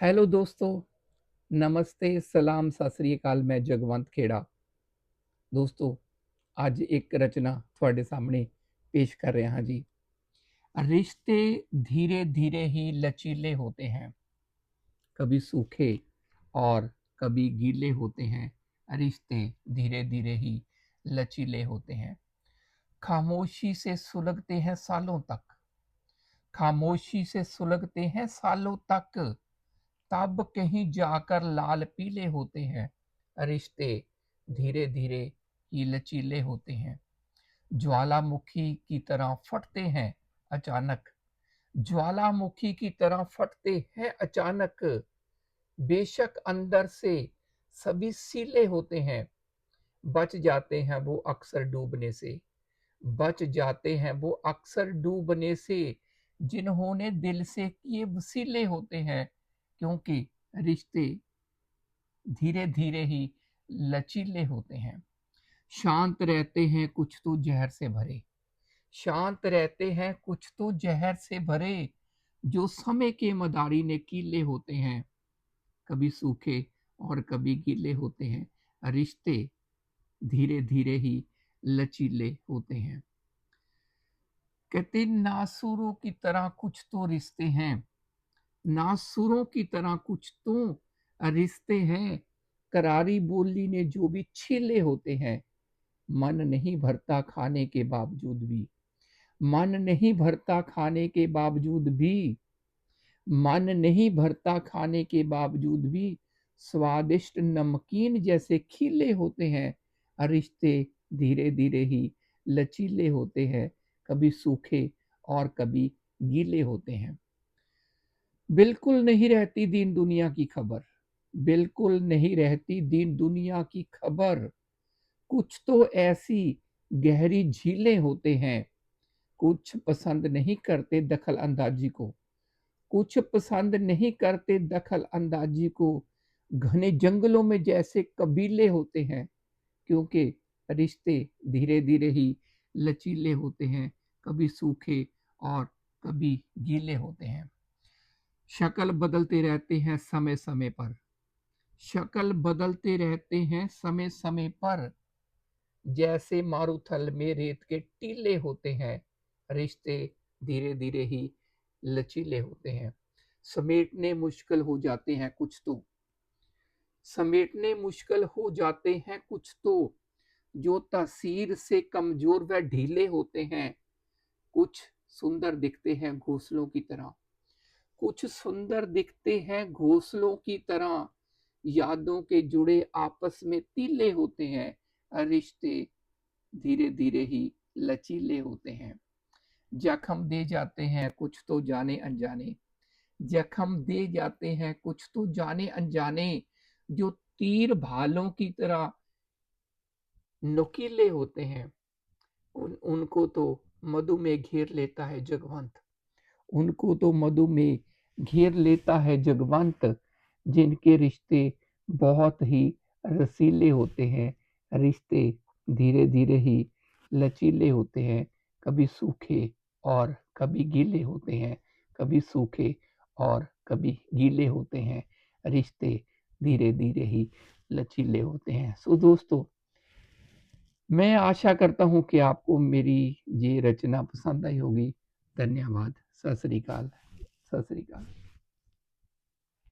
Hello दोस्तों, नमस्ते, सलाम, सत श्री अकाल। मैं जगवंत खेड़ा। दोस्तों, ਅੱਜ एक रचना ਤੁਹਾਡੇ ਸਾਹਮਣੇ पेश कर रहे हैं जी। रिश्ते धीरे धीरे ही लचीले होते हैं, कभी सूखे और कभी गीले होते हैं। रिश्ते धीरे धीरे ही लचीले होते हैं, खामोशी से सुलगते हैं सालों तक। खामोशी से सुलगते हैं सालों तक, तब कहीं जाकर लाल पीले होते हैं। रिश्ते धीरे धीरे ही लचीले होते हैं, ज्वालामुखी की तरह फटते हैं अचानक। ज्वालामुखी की तरह फटते हैं अचानक, बेशक अंदर से सभी सीले होते हैं। बच जाते हैं वो अक्सर डूबने से, बच जाते हैं वो अक्सर डूबने से, जिन्होंने दिल से किए वसीले होते हैं। क्योंकि रिश्ते धीरे धीरे ही लचीले होते हैं। शांत रहते हैं कुछ तो जहर से भरे, शांत रहते हैं कुछ तो जहर से भरे, जो समय के मदारी ने कीले होते हैं। कभी सूखे और कभी गीले होते हैं। रिश्ते धीरे धीरे ही लचीले होते हैं। कहते नासुरों की तरह कुछ तो रिश्ते हैं, नासुरों की तरह कुछ तो रिश्ते हैं। करारी बोली ने जो भी छीले होते हैं, मन नहीं भरता खाने के बावजूद भी, मन नहीं भरता खाने के बावजूद भी, मन नहीं भरता खाने के बावजूद भी, स्वादिष्ट नमकीन जैसे खिले होते हैं। रिश्ते धीरे धीरे ही लचीले होते हैं, कभी सूखे और कभी गीले होते हैं। बिल्कुल नहीं रहती दीन दुनिया की खबर, बिल्कुल नहीं रहती दीन दुनिया की खबर। कुछ तो ऐसी गहरी झीलें होते हैं, कुछ पसंद नहीं करते दखल अंदाजी को, कुछ पसंद नहीं करते दखल अंदाजी को। घने जंगलों में जैसे कबीले होते हैं, क्योंकि रिश्ते धीरे धीरे ही लचीले होते हैं, कभी सूखे और कभी गीले होते हैं। शक्ल बदलते रहते हैं समय समय पर, शक्ल बदलते रहते हैं समय समय पर, जैसे मारूथल में रेत के टीले होते हैं। रिश्ते धीरे धीरे ही लचीले होते हैं। समेटने मुश्किल हो जाते हैं कुछ तो, समेटने मुश्किल हो जाते हैं कुछ तो, जो तासीर से कमजोर व ढीले होते हैं। कुछ सुंदर दिखते हैं घोंसलों की तरह, कुछ सुंदर दिखते हैं घोंसलों की तरह, यादों के जुड़े आपस में तीले होते हैं। रिश्ते धीरे धीरे ही लचीले होते हैं। जख्म दे जाते हैं कुछ तो जाने अनजाने, जख्म दे जाते हैं कुछ तो जाने अनजाने, जो तीर भालों की तरह नुकीले होते हैं। उनको तो मधुमेह घेर लेता है जगवंत, उनको तो मधुमेह घेर लेता है जगवंत, जिनके रिश्ते बहुत ही रसीले होते हैं। रिश्ते धीरे धीरे ही लचीले होते हैं, कभी सूखे और कभी गीले होते हैं, कभी सूखे और कभी गीले होते हैं। रिश्ते धीरे धीरे ही लचीले होते हैं। सो दोस्तों, मैं आशा करता हूँ कि आपको मेरी ये रचना पसंद आई होगी। धन्यवाद। सत श्री अकाल। सत श्री अकाल।